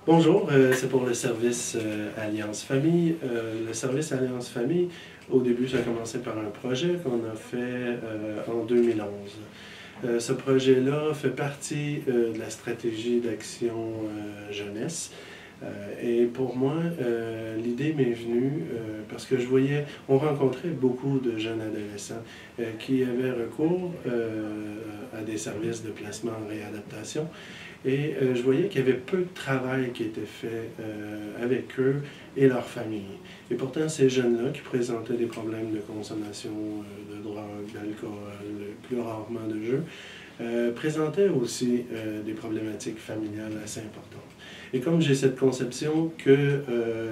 Bonjour, c'est pour le service Alliance Famille. Le service Alliance Famille, au début, ça a commencé par un projet qu'on a fait en 2011. Ce projet-là fait partie de la stratégie d'action jeunesse. Et pour moi, l'idée m'est venue parce que je voyais, on rencontrait beaucoup de jeunes adolescents qui avaient recours à des services de placement en réadaptation. Et je voyais qu'il y avait peu de travail qui était fait avec eux et leurs familles. Et pourtant, ces jeunes-là qui présentaient des problèmes de consommation de drogue, d'alcool, plus rarement de jeux, présentaient aussi des problématiques familiales assez importantes. Et comme j'ai cette conception que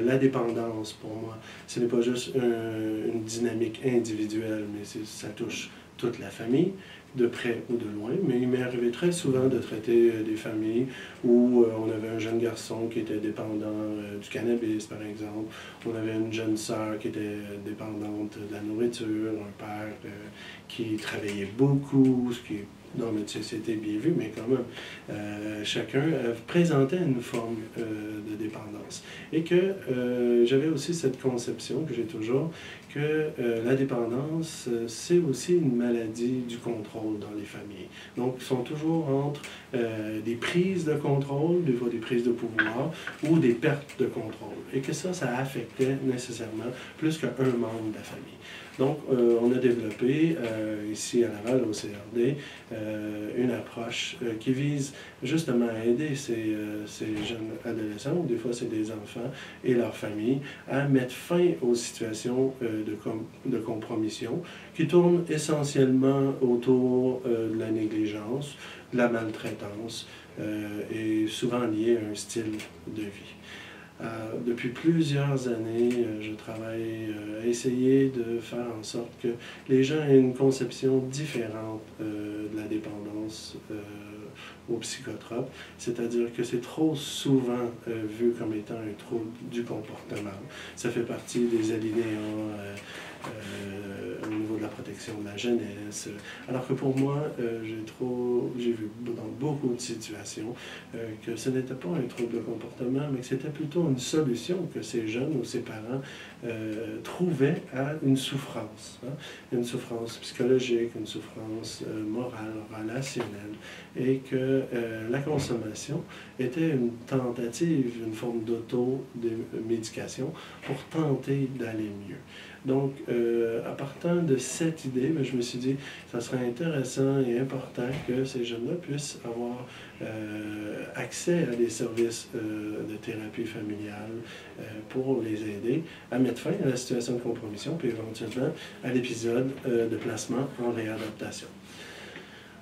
la dépendance, pour moi, ce n'est pas juste une dynamique individuelle, mais ça touche toute la famille, de près ou de loin, mais il m'est arrivé très souvent de traiter des familles où on avait un jeune garçon qui était dépendant du cannabis, par exemple. On avait une jeune sœur qui était dépendante de la nourriture, un père qui travaillait beaucoup, ce qui est dans notre société bien vu, mais quand même, chacun présentait une forme de dépendance. Et que j'avais aussi cette conception, que j'ai toujours, que la dépendance, c'est aussi une maladie du contrôle dans les familles. Donc, ils sont toujours entre des prises de contrôle, des fois des prises de pouvoir, ou des pertes de contrôle. Et que ça affectait nécessairement plus qu'un membre de la famille. Donc, on a développé ici à Laval, au CRD, une approche qui vise justement à aider ces jeunes adolescents, ou des fois c'est des enfants et leurs familles, à mettre fin aux situations de compromission qui tournent essentiellement autour de la négligence, de la maltraitance et souvent liées à un style de vie. Depuis plusieurs années, je travaille à essayer de faire en sorte que les gens aient une conception différente de la dépendance aux psychotropes, c'est-à-dire que c'est trop souvent vu comme étant un trouble du comportement. Ça fait partie des alinéas au niveau de la protection de la jeunesse. Alors que pour moi, j'ai vu dans beaucoup de situations que ce n'était pas un trouble de comportement, mais que c'était plutôt une solution que ces jeunes ou ces parents trouvaient à une souffrance. Hein? Une souffrance psychologique, une souffrance morale, relationnelle, et que la consommation était une tentative, une forme d'auto-médication pour tenter d'aller mieux. Donc, à partir de cette idée, je me suis dit que ça serait intéressant et important que ces jeunes-là puissent avoir accès à des services de thérapie familiale pour les aider à mettre fin à la situation de compromission, puis éventuellement à l'épisode de placement en réadaptation.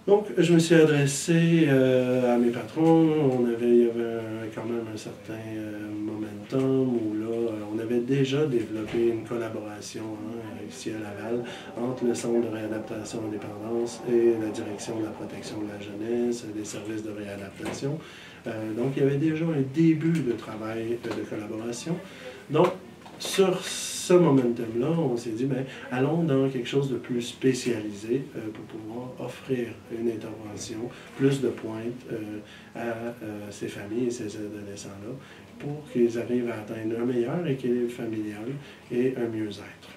Donc, je me suis adressé à mes patrons. Il y avait quand même un certain momentum où là, on avait déjà développé une collaboration ici à Laval entre le Centre de réadaptation en dépendance et la Direction de la protection de la jeunesse, des services de réadaptation. Donc, il y avait déjà un début de travail de collaboration. Donc, sur ce momentum-là, on s'est dit, allons dans quelque chose de plus spécialisé pour pouvoir offrir une intervention, plus de pointe à ces familles et ces adolescents-là pour qu'ils arrivent à atteindre un meilleur équilibre familial et un mieux-être.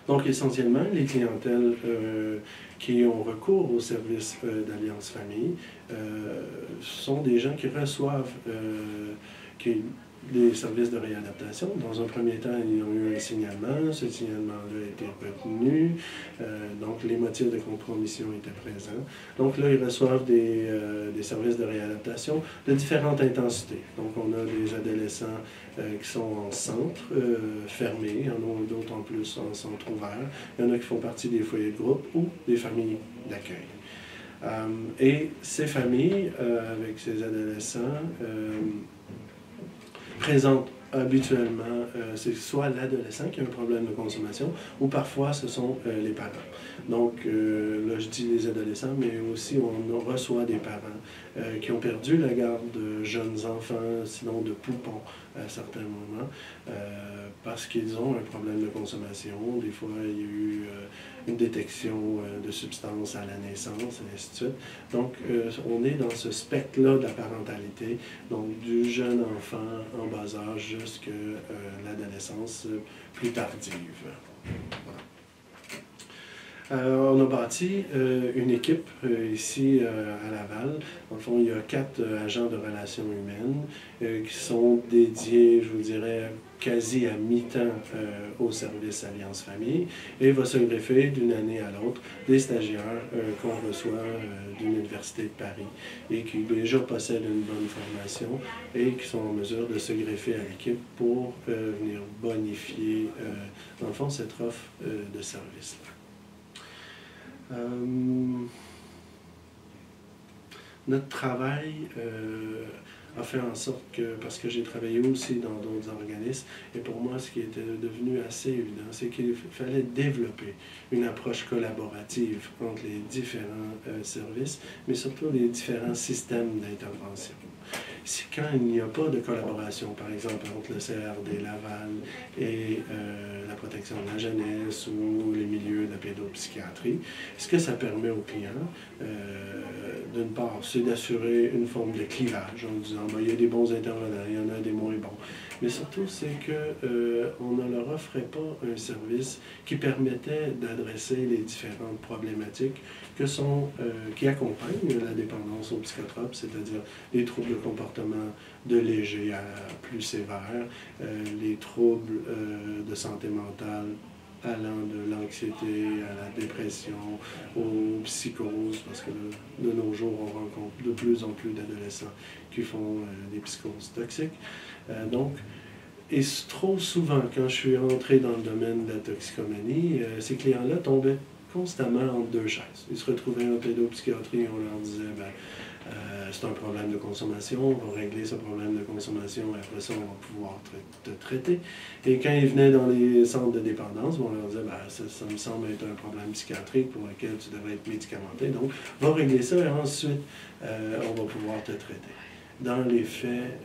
Donc, essentiellement, les clientèles qui ont recours au service d'Alliance Famille sont des gens qui reçoivent des services de réadaptation. Dans un premier temps, ils ont eu un signalement. Ce signalement-là a été retenu. Donc, les motifs de compromission étaient présents. Donc là, ils reçoivent des services de réadaptation de différentes intensités. Donc, on a des adolescents qui sont en centre fermé. Il y en a d'autres en plus en centre ouvert. Il y en a qui font partie des foyers de groupe ou des familles d'accueil. Et ces familles, avec ces adolescents, présentent habituellement, c'est soit l'adolescent qui a un problème de consommation, ou parfois ce sont les parents. Donc, là je dis les adolescents, mais aussi on reçoit des parents qui ont perdu la garde de jeunes enfants, sinon de poupons, à certains moments, parce qu'ils ont un problème de consommation. Des fois, il y a eu une détection de substances à la naissance, et ainsi de suite. Donc, on est dans ce spectre-là de la parentalité, donc du jeune enfant en bas âge jusqu'à l'adolescence plus tardive. Voilà. On a bâti une équipe ici à Laval. Dans le fond, il y a 4 agents de relations humaines qui sont dédiés, je vous dirais, quasi à mi-temps au service Alliance Famille et va se greffer d'une année à l'autre des stagiaires qu'on reçoit de l'Université de Paris et qui déjà possèdent une bonne formation et qui sont en mesure de se greffer à l'équipe pour venir bonifier, dans le fond, cette offre de service. Notre travail a fait en sorte que, parce que j'ai travaillé aussi dans d'autres organismes, et pour moi, ce qui était devenu assez évident, c'est qu'il fallait développer une approche collaborative entre les différents services, mais surtout les différents systèmes d'intervention. Quand il n'y a pas de collaboration, par exemple, entre le CRD Laval et la protection de la jeunesse ou les milieux de la pédopsychiatrie, ce que ça permet aux clients, d'une part, c'est d'assurer une forme de clivage en disant ben, il y a des bons intervenants, il y en a des moins bons. Mais surtout, c'est qu'on ne leur offrait pas un service qui permettait d'adresser les différentes problématiques qui accompagnent la dépendance aux psychotropes, c'est-à-dire les troubles de comportement de léger à plus sévères, les troubles de santé mentale allant de l'anxiété à la dépression, aux psychoses, parce que de nos jours, on rencontre de plus en plus d'adolescents qui font des psychoses toxiques. Et trop souvent, quand je suis entré dans le domaine de la toxicomanie, ces clients-là tombaient constamment entre deux chaises. Ils se retrouvaient en pédopsychiatrie et on leur disait c'est un problème de consommation, on va régler ce problème de consommation et après ça, on va pouvoir te traiter. Et quand ils venaient dans les centres de dépendance, on leur disait ça me semble être un problème psychiatrique pour lequel tu devrais être médicamenté, donc va régler ça et ensuite on va pouvoir te traiter. Dans les faits,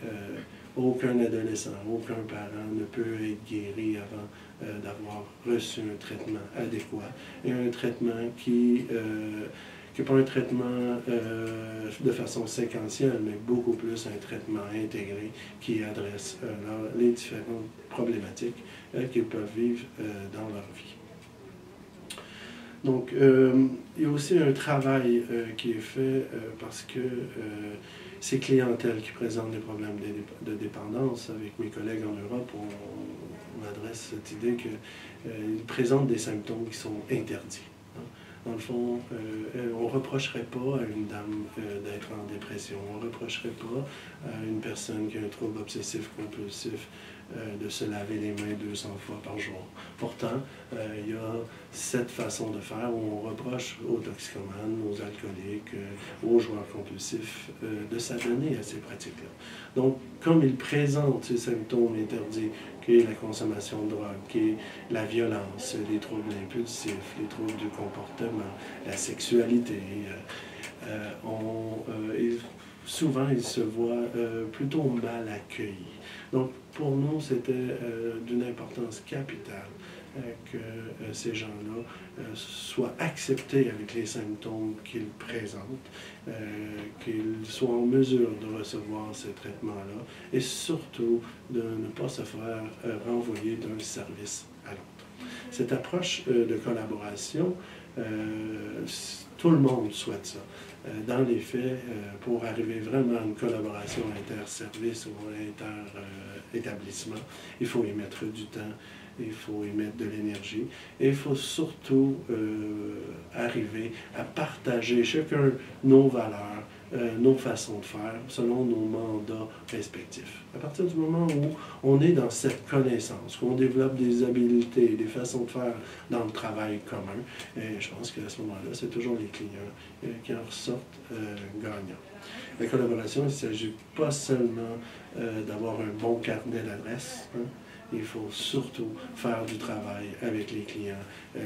aucun adolescent, aucun parent ne peut être guéri avant d'avoir reçu un traitement adéquat et un traitement qui n'est pas un traitement de façon séquentielle, mais beaucoup plus un traitement intégré qui adresse les différentes problématiques qu'ils peuvent vivre dans leur vie. Donc, il y a aussi un travail qui est fait parce que ces clientèles qui présentent des problèmes de dépendance, avec mes collègues en Europe, on adresse cette idée qu'ils présentent des symptômes qui sont interdits. Dans le fond, on ne reprocherait pas à une dame d'être en dépression, on ne reprocherait pas à une personne qui a un trouble obsessif-compulsif de se laver les mains 200 fois par jour. Pourtant, il y a cette façon de faire où on reproche aux toxicomanes, aux alcooliques, aux joueurs compulsifs de s'adonner à ces pratiques-là. Donc, comme ils présentent ces symptômes interdits, qui est la consommation de drogue, qui est la violence, les troubles impulsifs, les troubles du comportement, la sexualité, souvent ils se voient plutôt mal accueillis. Donc pour nous, c'était d'une importance capitale que ces gens-là soient acceptés avec les symptômes qu'ils présentent, qu'ils soient en mesure de recevoir ces traitements-là et surtout de ne pas se faire renvoyer d'un service à l'autre. Cette approche de collaboration, tout le monde souhaite ça. Dans les faits, pour arriver vraiment à une collaboration inter-service ou inter-établissement, il faut y mettre du temps, il faut y mettre de l'énergie et il faut surtout arriver à partager chacun nos valeurs, nos façons de faire selon nos mandats respectifs. À partir du moment où on est dans cette connaissance, qu'on développe des habiletés, des façons de faire dans le travail commun, et je pense qu'à ce moment-là, c'est toujours les clients qui en ressortent gagnants. La collaboration, il ne s'agit pas seulement d'avoir un bon carnet d'adresses, il faut surtout faire du travail avec les clients,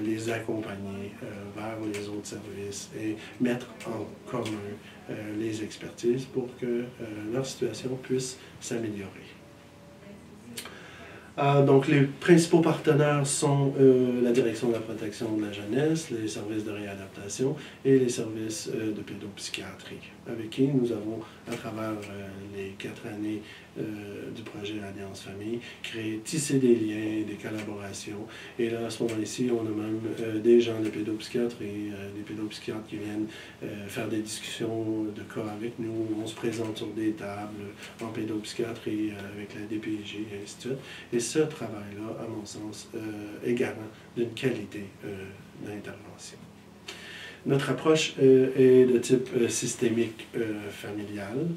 les accompagner vers les autres services et mettre en commun les expertises pour que leur situation puisse s'améliorer. Donc, les principaux partenaires sont la Direction de la protection de la jeunesse, les services de réadaptation et les services de pédopsychiatrie, avec qui nous avons, à travers les 4 années du projet Alliance Famille, créé, tissé des liens, des collaborations. Et là, à ce moment-ci, on a même des gens de pédopsychiatrie, des pédopsychiatres qui viennent faire des discussions de cas avec nous. On se présente sur des tables en pédopsychiatrie avec la DPJ et ainsi de suite. Et ce travail-là, à mon sens, est garant d'une qualité d'intervention. Notre approche est de type systémique familial.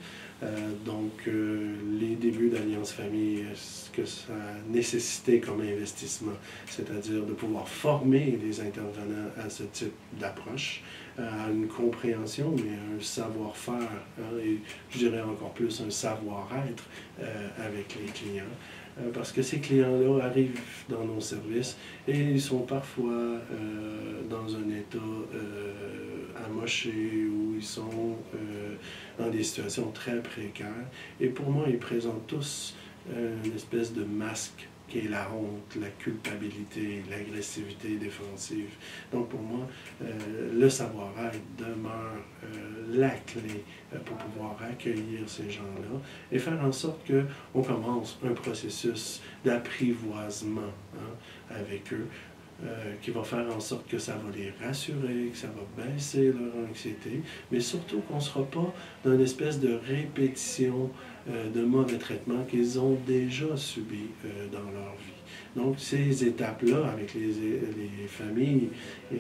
Donc, les débuts d'Alliance Famille, ce que ça a nécessité comme investissement, c'est-à-dire de pouvoir former les intervenants à ce type d'approche, à une compréhension, mais un savoir-faire, hein, et je dirais encore plus un savoir-être avec les clients. Parce que ces clients-là arrivent dans nos services et ils sont parfois dans un état amoché où ils sont dans des situations très précaires. Et pour moi, ils présentent tous une espèce de masque qui est la honte, la culpabilité, l'agressivité défensive. Donc pour moi, le savoir-être demeure la clé pour pouvoir accueillir ces gens-là et faire en sorte qu'on commence un processus d'apprivoisement, hein, avec eux, qui va faire en sorte que ça va les rassurer, que ça va baisser leur anxiété, mais surtout qu'on ne sera pas dans une espèce de répétition de mauvais traitements qu'ils ont déjà subis dans leur vie. Donc, ces étapes-là, avec les familles et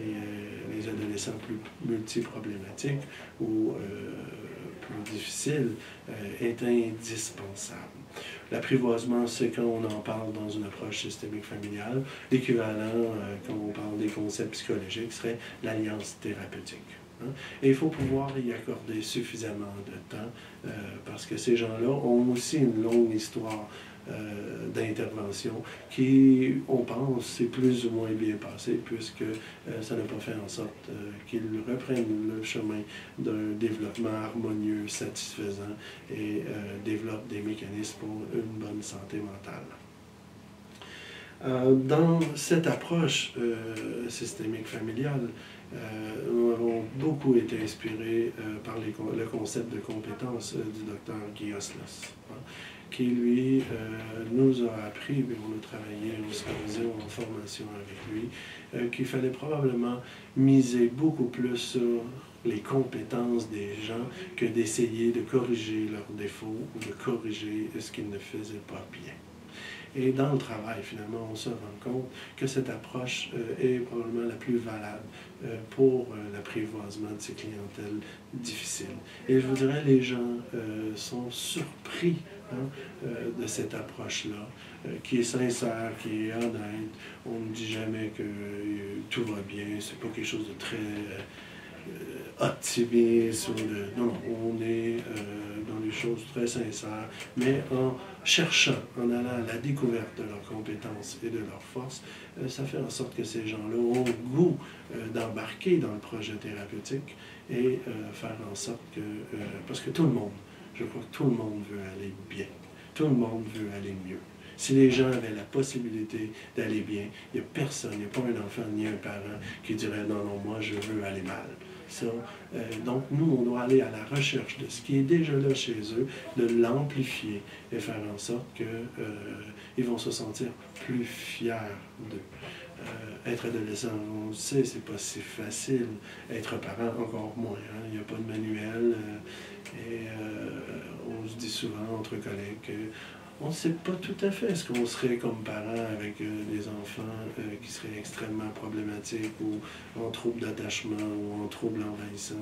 les adolescents plus multiproblématiques ou plus difficiles, est indispensable. L'apprivoisement, c'est quand on en parle dans une approche systémique familiale. L'équivalent, quand on parle des concepts psychologiques, serait l'alliance thérapeutique. Et il faut pouvoir y accorder suffisamment de temps parce que ces gens-là ont aussi une longue histoire d'intervention qui, on pense, s'est plus ou moins bien passé puisque ça n'a pas fait en sorte qu'ils reprennent le chemin d'un développement harmonieux, satisfaisant et développent des mécanismes pour une bonne santé mentale. Dans cette approche systémique familiale, nous avons beaucoup été inspirés par le concept de compétence du docteur Guy Oslos, hein, qui, lui, nous a appris, et on a travaillé en supervision, en formation avec lui, qu'il fallait probablement miser beaucoup plus sur les compétences des gens que d'essayer de corriger leurs défauts ou de corriger ce qu'ils ne faisaient pas bien. Et dans le travail, finalement, on se rend compte que cette approche est probablement la plus valable pour l'apprivoisement de ces clientèles difficiles. Et je vous dirais, les gens sont surpris, hein, de cette approche-là, qui est sincère, qui est honnête. On ne dit jamais que tout va bien, c'est pas quelque chose de très optimiste. Non, non, on est dans des choses très sincères, mais en cherchant, en allant à la découverte de leurs compétences et de leurs forces, ça fait en sorte que ces gens-là ont le goût d'embarquer dans le projet thérapeutique et faire en sorte que, parce que tout le monde, je crois que tout le monde veut aller bien, tout le monde veut aller mieux. Si les gens avaient la possibilité d'aller bien, il n'y a personne, il n'y a pas un enfant ni un parent qui dirait « non, non, moi je veux aller mal ». Ça, donc nous, on doit aller à la recherche de ce qui est déjà là chez eux, de l'amplifier et faire en sorte qu'ils vont se sentir plus fiers d'eux. Être adolescent, on le sait, c'est pas si facile. Être parent, encore moins. Hein? Il n'y a pas de manuel et on se dit souvent entre collègues que on ne sait pas tout à fait ce qu'on serait comme parent avec des enfants qui seraient extrêmement problématiques ou en trouble d'attachement ou en trouble envahissant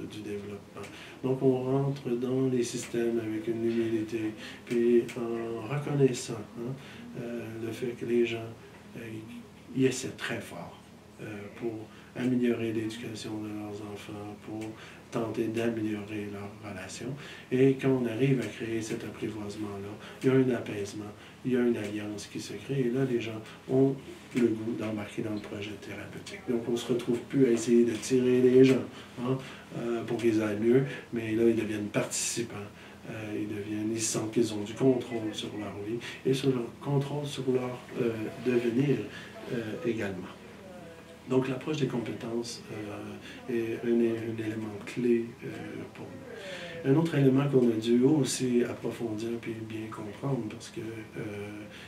du développement. Donc on rentre dans les systèmes avec une humilité, puis en reconnaissant, hein, le fait que les gens y essaient très fort pour améliorer l'éducation de leurs enfants, pour tenter d'améliorer leurs relations. Et quand on arrive à créer cet apprivoisement-là, il y a un apaisement, il y a une alliance qui se crée, et là, les gens ont le goût d'embarquer dans le projet thérapeutique. Donc, on ne se retrouve plus à essayer de tirer les gens, hein, pour qu'ils aillent mieux, mais là, ils deviennent participants Ils sentent qu'ils ont du contrôle sur leur vie et sur leur contrôle sur leur devenir également. Donc l'approche des compétences est un élément clé pour nous. Un autre élément qu'on a dû aussi approfondir et bien comprendre, parce que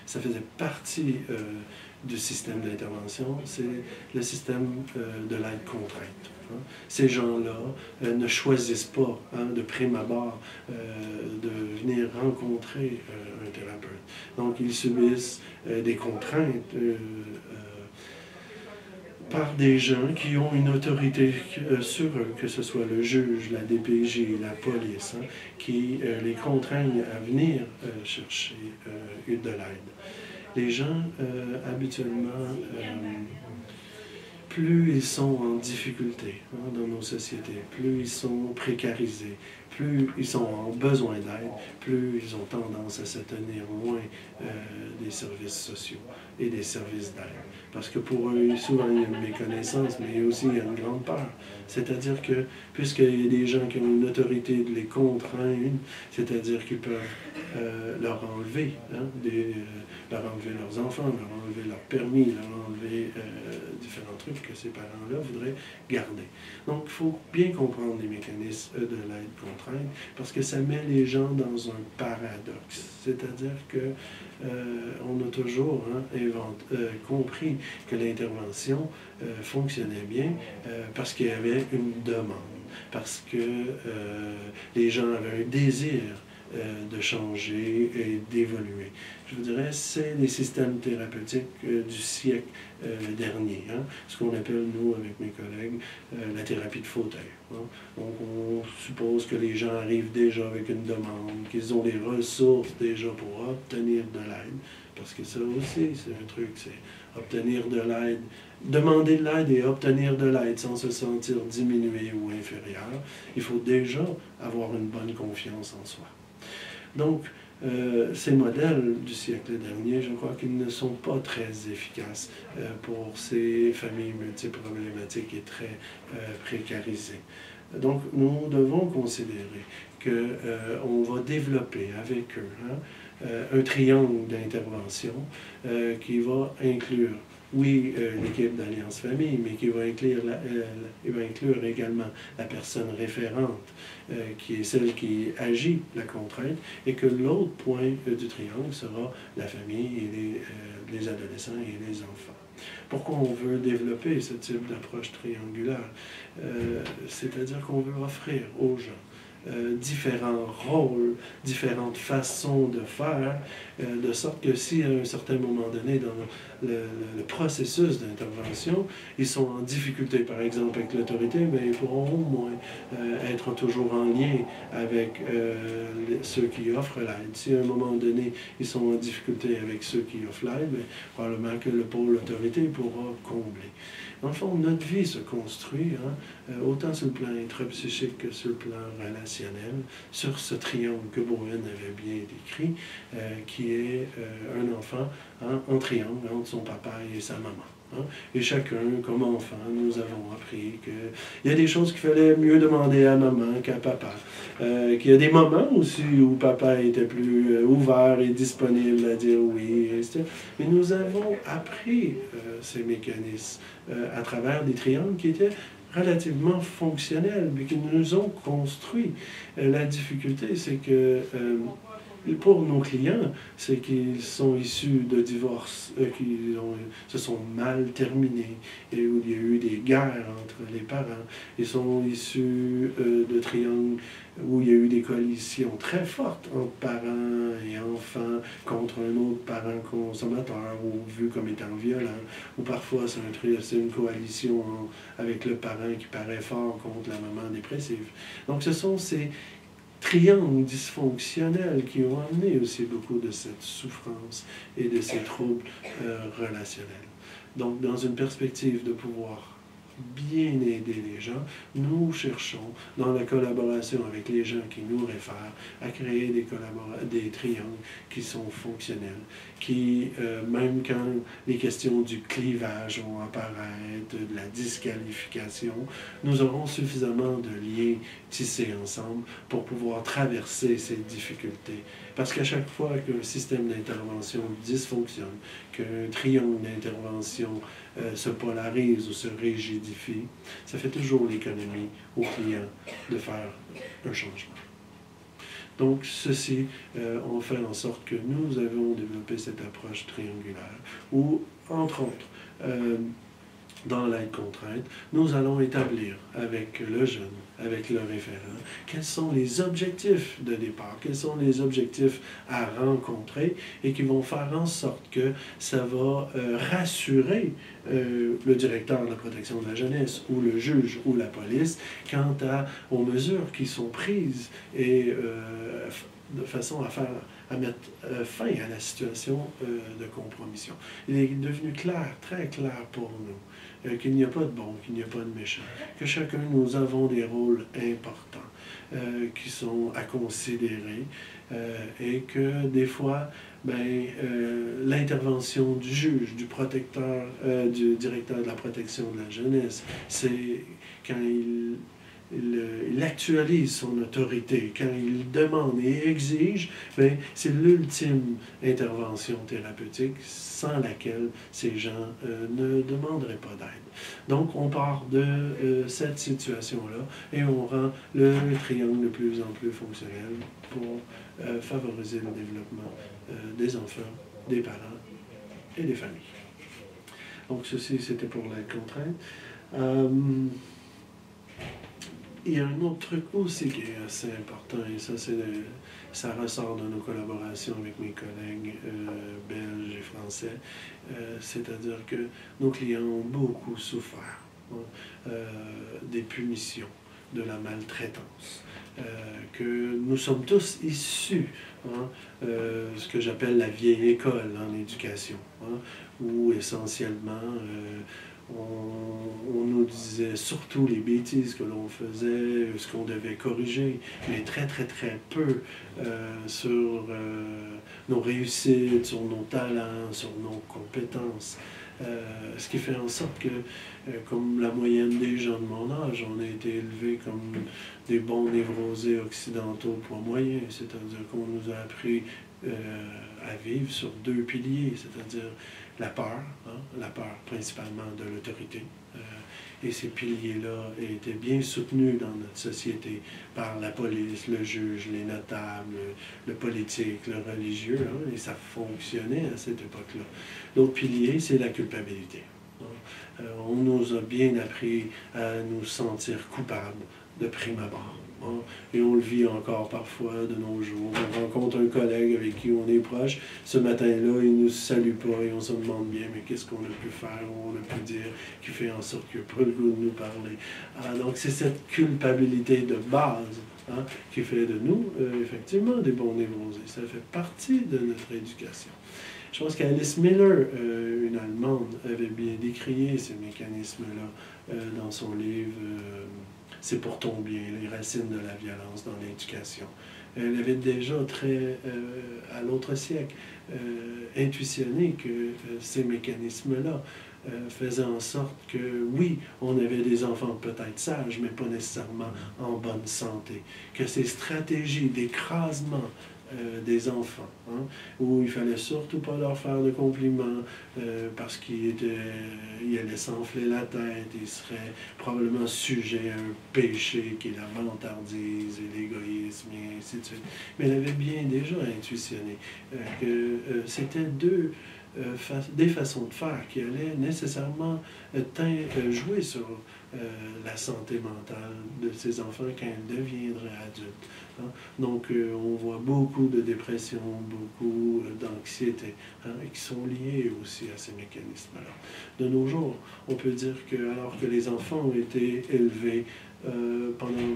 ça faisait partie du système d'intervention, c'est le système de l'aide contrainte. Hein. Ces gens-là ne choisissent pas de prime abord de venir rencontrer un thérapeute. Donc ils subissent des contraintes par des gens qui ont une autorité sur eux, que ce soit le juge, la DPJ, la police, hein, qui les contraignent à venir chercher de l'aide. Les gens, habituellement, plus ils sont en difficulté dans nos sociétés, plus ils sont précarisés, plus ils sont en besoin d'aide, plus ils ont tendance à se tenir loin des services sociaux et des services d'aide. Parce que pour eux, souvent, il y a une méconnaissance, mais aussi il y a une grande peur. C'est-à-dire que, puisqu'il y a des gens qui ont une autorité de les contraindre, c'est-à-dire qu'ils peuvent leur enlever, leur enlever leurs enfants, leur enlever leur permis, leur enlever différents trucs que ces parents-là voudraient garder. Donc, il faut bien comprendre les mécanismes de l'aide contrainte, parce que ça met les gens dans un paradoxe. C'est-à-dire que on a toujours compris que l'intervention fonctionnait bien parce qu'il y avait une demande, parce que les gens avaient un désir de changer et d'évoluer. Je vous dirais, c'est les systèmes thérapeutiques du siècle dernier, hein, ce qu'on appelle, nous, avec mes collègues, la thérapie de fauteuil. Hein. Donc, on suppose que les gens arrivent déjà avec une demande, qu'ils ont les ressources déjà pour obtenir de l'aide, parce que ça aussi, c'est un truc, c'est obtenir de l'aide, demander de l'aide et obtenir de l'aide sans se sentir diminué ou inférieur. Il faut déjà avoir une bonne confiance en soi. Donc, ces modèles du siècle dernier, je crois qu'ils ne sont pas très efficaces pour ces familles multiproblématiques et très précarisées. Donc, nous devons considérer qu'on va développer avec eux un triangle d'intervention qui va inclure, oui, l'équipe d'Alliance Famille, mais qui va inclure également la personne référente, qui est celle qui agit la contrainte, et que l'autre point du triangle sera la famille et les adolescents et les enfants. Pourquoi on veut développer ce type d'approche triangulaire? C'est-à-dire qu'on veut offrir aux gens différents rôles, différentes façons de faire, de sorte que si à un certain moment donné dans le processus d'intervention, ils sont en difficulté, par exemple avec l'autorité, mais ils pourront au moins être toujours en lien avec ceux qui offrent l'aide. Si à un moment donné, ils sont en difficulté avec ceux qui offrent l'aide, probablement que le pôle autorité pourra combler. Dans le fond, notre vie se construit, autant sur le plan intrapsychique que sur le plan relationnel, sur ce triangle que Bowen avait bien décrit, qui est un enfant en triangle entre son papa et sa maman. Et chacun, comme enfant, nous avons appris qu'il y a des choses qu'il fallait mieux demander à maman qu'à papa. Qu'il y a des moments aussi où papa était plus ouvert et disponible à dire oui, etc. Mais nous avons appris ces mécanismes à travers des triangles qui étaient relativement fonctionnels, mais qui nous ont construit. La difficulté, c'est que pour nos clients, c'est qu'ils sont issus de divorces qui se sont mal terminés et où il y a eu des guerres entre les parents. Ils sont issus de triangles où il y a eu des coalitions très fortes entre parents et enfants contre un autre parent consommateur ou vu comme étant violent. Ou parfois, c'est une coalition avec le parent qui paraît fort contre la maman dépressive. Donc, ce sont ces triangles dysfonctionnels qui ont amené aussi beaucoup de cette souffrance et de ces troubles relationnels. Donc, dans une perspective de pouvoir bien aider les gens, nous cherchons, dans la collaboration avec les gens qui nous réfèrent, à créer des triangles qui sont fonctionnels, qui, même quand les questions du clivage vont apparaître, de la disqualification, nous aurons suffisamment de liens tissés ensemble pour pouvoir traverser ces difficultés. Parce qu'à chaque fois qu'un système d'intervention dysfonctionne, qu'un triangle d'intervention se polarise ou se rigidifie, ça fait toujours l'économie au client de faire un changement. Donc, ceci, on fait en sorte que nous avons développé cette approche triangulaire où, entre autres, dans l'aide contrainte, nous allons établir avec le jeune, avec le référent, quels sont les objectifs de départ, quels sont les objectifs à rencontrer et qui vont faire en sorte que ça va rassurer le directeur de la protection de la jeunesse ou le juge ou la police quant aux mesures qui sont prises et de façon à mettre fin à la situation de compromission. Il est devenu clair, très clair pour nous, qu'il n'y a pas de bon, qu'il n'y a pas de méchant, que chacun nous avons des rôles importants qui sont à considérer et que des fois, l'intervention du juge, du protecteur, du directeur de la protection de la jeunesse, c'est quand il actualise son autorité, quand il demande et exige, c'est l'ultime intervention thérapeutique sans laquelle ces gens ne demanderaient pas d'aide. Donc, on part de cette situation-là et on rend le triangle de plus en plus fonctionnel pour favoriser le développement des enfants, des parents et des familles. Donc, ceci, c'était pour la contrainte. Il y a un autre truc aussi qui est assez important, et ça ressort de nos collaborations avec mes collègues belges et français, c'est-à-dire que nos clients ont beaucoup souffert des punitions, de la maltraitance, que nous sommes tous issus, ce que j'appelle la vieille école en éducation, où essentiellement on nous disait surtout les bêtises que l'on faisait, ce qu'on devait corriger, mais très, très, très peu sur nos réussites, sur nos talents, sur nos compétences. Ce qui fait en sorte que, comme la moyenne des gens de mon âge, on a été élevés comme des bons névrosés occidentaux pour moyens, c'est-à-dire qu'on nous a appris à vivre sur deux piliers, c'est-à-dire la peur principalement de l'autorité. Et ces piliers-là étaient bien soutenus dans notre société par la police, le juge, les notables, le politique, le religieux, et ça fonctionnait à cette époque-là. L'autre pilier, c'est la culpabilité. On nous a bien appris à nous sentir coupables de prime abord. Et on le vit encore parfois de nos jours. On rencontre un collègue avec qui on est proche. Ce matin-là, il ne nous salue pas et on se demande bien, mais qu'est-ce qu'on a pu faire ou on a pu dire qui fait en sorte qu'il n'a pas le goût de nous parler. Donc c'est cette culpabilité de base qui fait de nous, effectivement, des bons névrosés. Ça fait partie de notre éducation. Je pense qu'Alice Miller, une Allemande, avait bien décrié ces mécanismes-là dans son livre C'est pour ton bien, les racines de la violence dans l'éducation. Elle avait déjà à l'autre siècle, intuitionné que ces mécanismes-là faisaient en sorte que, oui, on avait des enfants peut-être sages, mais pas nécessairement en bonne santé. Que ces stratégies d'écrasement des enfants, où il fallait surtout pas leur faire de compliments parce qu'ils allaient s'enfler la tête, ils seraient probablement sujets à un péché qui est la vantardise et l'égoïsme et ainsi de suite. Mais elle avait bien déjà intuitionné que c'était des façons de faire qui allaient nécessairement jouer sur la santé mentale de ces enfants quand ils deviendraient adultes. Donc, on voit beaucoup de dépression, beaucoup d'anxiété, et qui sont liés aussi à ces mécanismes-là. De nos jours, on peut dire que alors que les enfants ont été élevés pendant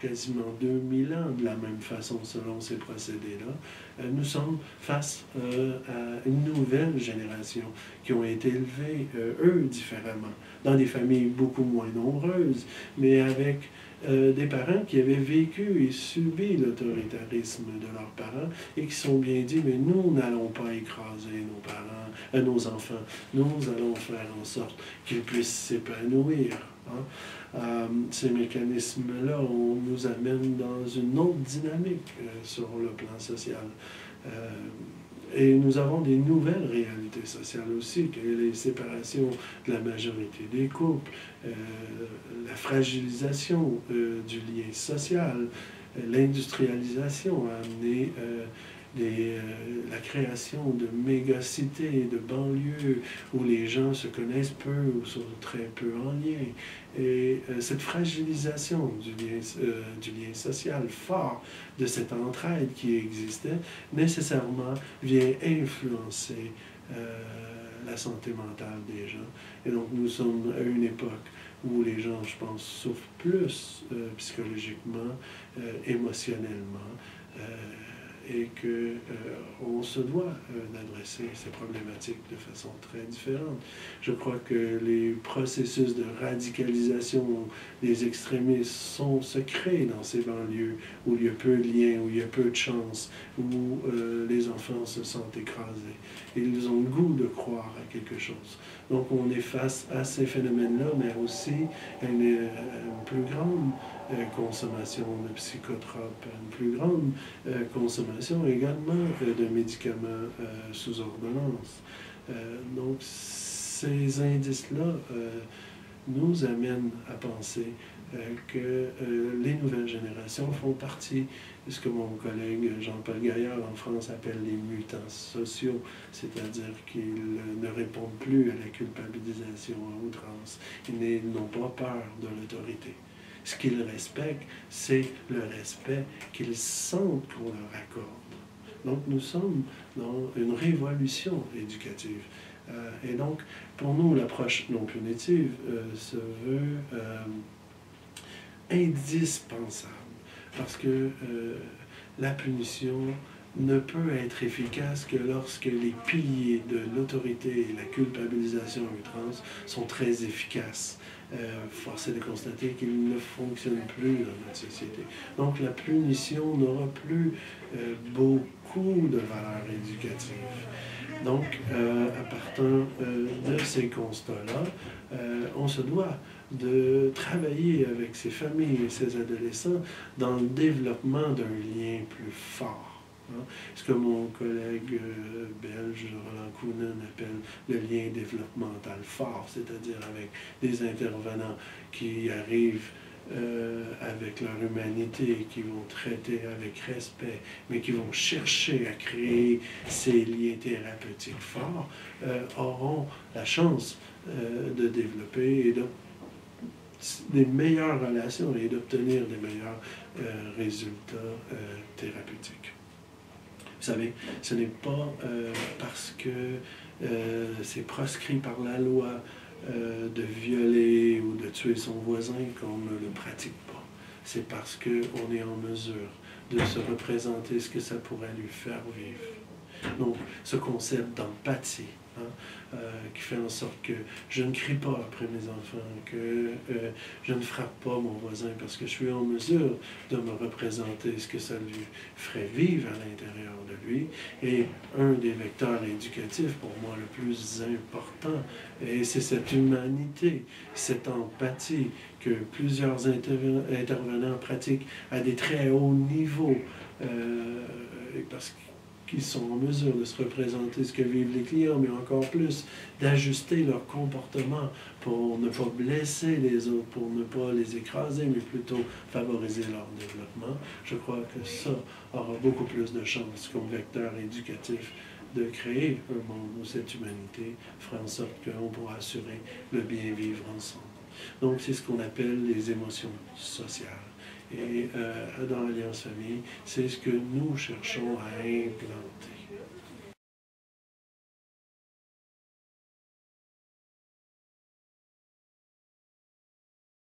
quasiment 2000 ans de la même façon selon ces procédés-là. Nous sommes face à une nouvelle génération qui ont été élevés, eux, différemment, dans des familles beaucoup moins nombreuses, mais avec des parents qui avaient vécu et subi l'autoritarisme de leurs parents et qui se sont bien dit, mais nous n'allons pas écraser nos parents, nos enfants, nous allons faire en sorte qu'ils puissent s'épanouir. Hein? Ces mécanismes-là, on nous amène dans une autre dynamique sur le plan social. Et nous avons des nouvelles réalités sociales aussi, que les séparations de la majorité des couples, la fragilisation du lien social, l'industrialisation a amené la création de mégacités, de banlieues où les gens se connaissent peu ou sont très peu en lien. Et cette fragilisation du lien social fort, de cette entraide qui existait, nécessairement vient influencer la santé mentale des gens. Et donc nous sommes à une époque où les gens, je pense, souffrent plus psychologiquement, émotionnellement, et qu'on se doit d'adresser ces problématiques de façon très différente. Je crois que les processus de radicalisation des extrémistes se créent dans ces banlieues où il y a peu de liens, où il y a peu de chances, où les enfants se sentent écrasés. Et ils ont le goût de croire à quelque chose. Donc on est face à ces phénomènes-là, mais aussi à une plus grande consommation de psychotropes, une plus grande consommation également de médicaments sous ordonnance. Donc ces indices-là nous amènent à penser que les nouvelles générations font partie de ce que mon collègue Jean-Paul Gaillard en France appelle les mutants sociaux, c'est-à-dire qu'ils ne répondent plus à la culpabilisation à outrance. Ils n'ont pas peur de l'autorité. Ce qu'ils respectent, c'est le respect qu'ils sentent qu'on leur accorde. Donc nous sommes dans une révolution éducative. Et donc, pour nous, l'approche non punitive se veut indispensable, parce que la punition ne peut être efficace que lorsque les piliers de l'autorité et la culpabilisation à outrance sont très efficaces. Force est de constater qu'ils ne fonctionnent plus dans notre société. Donc la punition n'aura plus beaucoup de valeur éducative. Donc, à partir de ces constats-là, on se doit de travailler avec ces familles et ces adolescents dans le développement d'un lien plus fort. Hein? Ce que mon collègue belge, Roland Koenen, appelle le lien développemental fort, c'est-à-dire avec des intervenants qui arrivent avec leur humanité, qui vont traiter avec respect, mais qui vont chercher à créer ces liens thérapeutiques forts, auront la chance de développer et des meilleures relations et d'obtenir des meilleurs résultats thérapeutiques. Vous savez, ce n'est pas parce que c'est proscrit par la loi de violer ou de tuer son voisin qu'on ne le pratique pas. C'est parce qu'on est en mesure de se représenter ce que ça pourrait lui faire vivre. Donc, ce concept d'empathie, hein, qui fait en sorte que je ne crie pas après mes enfants, que je ne frappe pas mon voisin parce que je suis en mesure de me représenter ce que ça lui ferait vivre à l'intérieur de lui. Et un des vecteurs éducatifs pour moi le plus important, et c'est cette humanité, cette empathie que plusieurs intervenants pratiquent à des très hauts niveaux, parce qu'ils sont en mesure de se représenter ce que vivent les clients, mais encore plus d'ajuster leur comportement pour ne pas blesser les autres, pour ne pas les écraser, mais plutôt favoriser leur développement. Je crois que ça aura beaucoup plus de chances comme vecteur éducatif de créer un monde où cette humanité fera en sorte qu'on pourra assurer le bien vivre ensemble. Donc c'est ce qu'on appelle les émotions sociales. Et dans l'Alliance Famille, c'est ce que nous cherchons à implanter.